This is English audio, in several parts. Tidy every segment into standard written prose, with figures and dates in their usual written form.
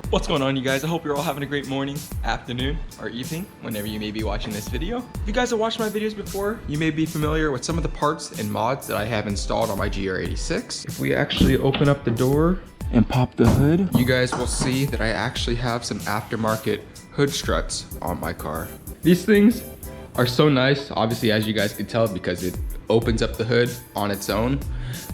What's going on, you guys? I hope you're all having a great morning, afternoon, or evening, whenever you may be watching this video. If you guys have watched my videos before, you may be familiar with some of the parts and mods that I have installed on my GR86. If we actually open up the door and pop the hood, you guys will see that I actually have some aftermarket hood struts on my car. These things are so nice, obviously, as you guys can tell, because it opens up the hood on its own.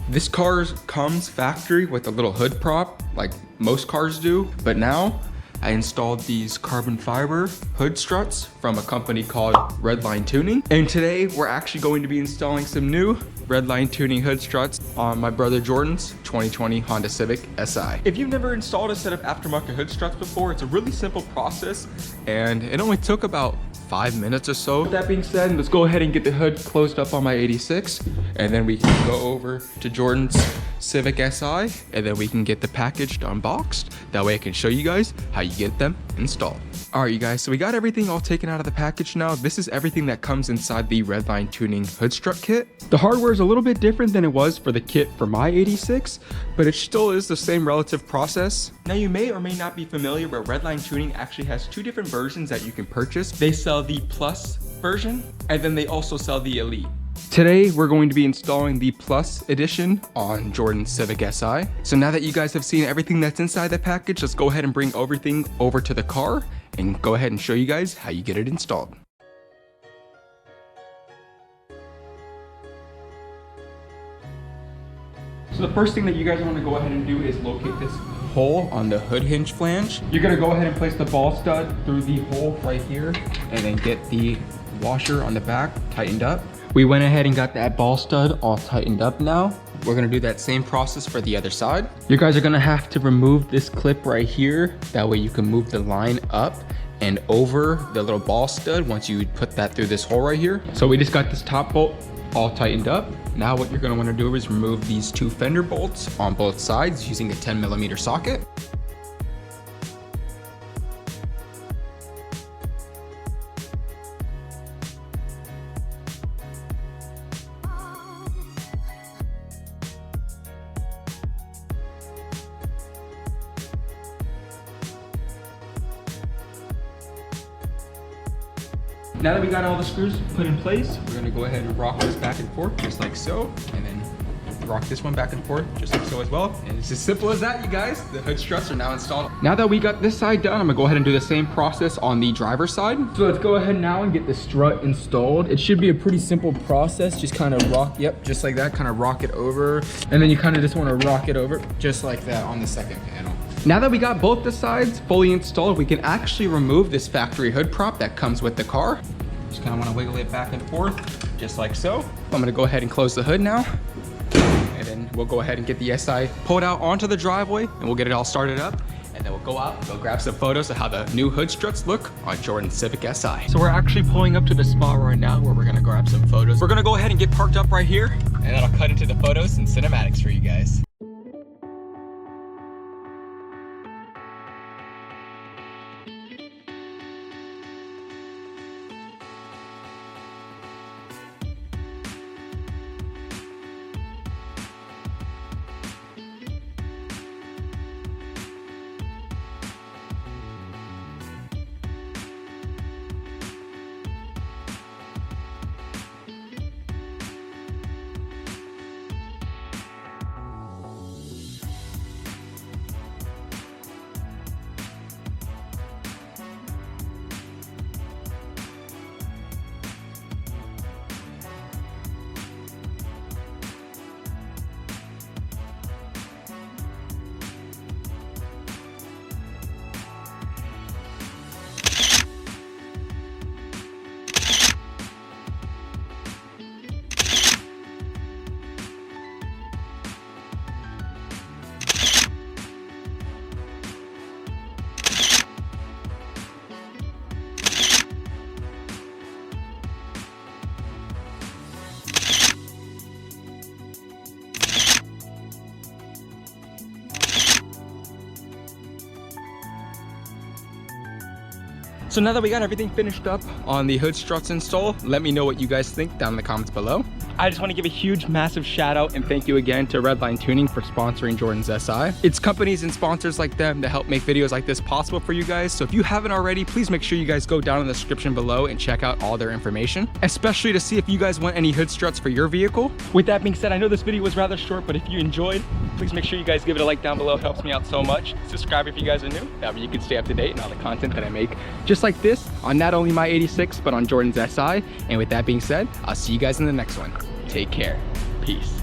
This car comes factory with a little hood prop, like most cars do, but now I installed these carbon fiber hood struts from a company called Redline Tuning. And today we're actually going to be installing some new Redline Tuning hood struts on my brother Jordan's 2020 Honda Civic Si. If you've never installed a set of aftermarket hood struts before, it's a really simple process and it only took about 5 minutes or so. With that being said, let's go ahead and get the hood closed up on my 86, and then we can go over to Jordan's Civic Si, and then we can get the package unboxed. That way I can show you guys how you get them installed. All right, you guys, so we got everything all taken out of the package now. This is everything that comes inside the Redline Tuning hood strut kit. The hardware is a little bit different than it was for the kit for my 86, but it still is the same relative process. Now, you may or may not be familiar, but Redline Tuning actually has two different versions that you can purchase. They sell the Plus version, and then they also sell the Elite. Today, we're going to be installing the Plus edition on Jordan's Civic Si. So now that you guys have seen everything that's inside the package, let's go ahead and bring everything over to the car and go ahead and show you guys how you get it installed. So the first thing that you guys want to go ahead and do is locate this hole on the hood hinge flange. You're going to go ahead and place the ball stud through the hole right here and then get the washer on the back tightened up. We went ahead and got that ball stud all tightened up now. We're gonna do that same process for the other side. You guys are gonna have to remove this clip right here. That way you can move the line up and over the little ball stud once you put that through this hole right here. So we just got this top bolt all tightened up. Now what you're gonna wanna do is remove these two fender bolts on both sides using a 10mm socket. Now that we got all the screws put in place, we're gonna go ahead and rock this back and forth just like so, and then rock this one back and forth just like so as well. And it's as simple as that, you guys. The hood struts are now installed. Now that we got this side done, I'm gonna go ahead and do the same process on the driver's side. So let's go ahead now and get the strut installed. It should be a pretty simple process. Just kind of rock, yep, just like that, kind of rock it over. And then you kind of just wanna rock it over just like that on the second panel. Now that we got both the sides fully installed, we can actually remove this factory hood prop that comes with the car. Just kind of want to wiggle it back and forth, just like so. I'm going to go ahead and close the hood now. And then we'll go ahead and get the SI pulled out onto the driveway, and we'll get it all started up. And then we'll go out and go grab some photos of how the new hood struts look on Jordan's Civic Si. So we're actually pulling up to the spot right now where we're going to grab some photos. We're going to go ahead and get parked up right here, and that'll cut into the photos and cinematics for you guys. So now that we got everything finished up on the hood struts install, let me know what you guys think down in the comments below. I just want to give a huge, massive shout out and thank you again to Redline Tuning for sponsoring Jordan's SI. It's companies and sponsors like them that help make videos like this possible for you guys. So if you haven't already, please make sure you guys go down in the description below and check out all their information, especially to see if you guys want any hood struts for your vehicle. With that being said, I know this video was rather short, but if you enjoyed, please make sure you guys give it a like down below. It helps me out so much. Subscribe if you guys are new. That way you can stay up to date on all the content that I make just like this on not only my 86, but on Jordan's SI. And with that being said, I'll see you guys in the next one. Take care. Peace.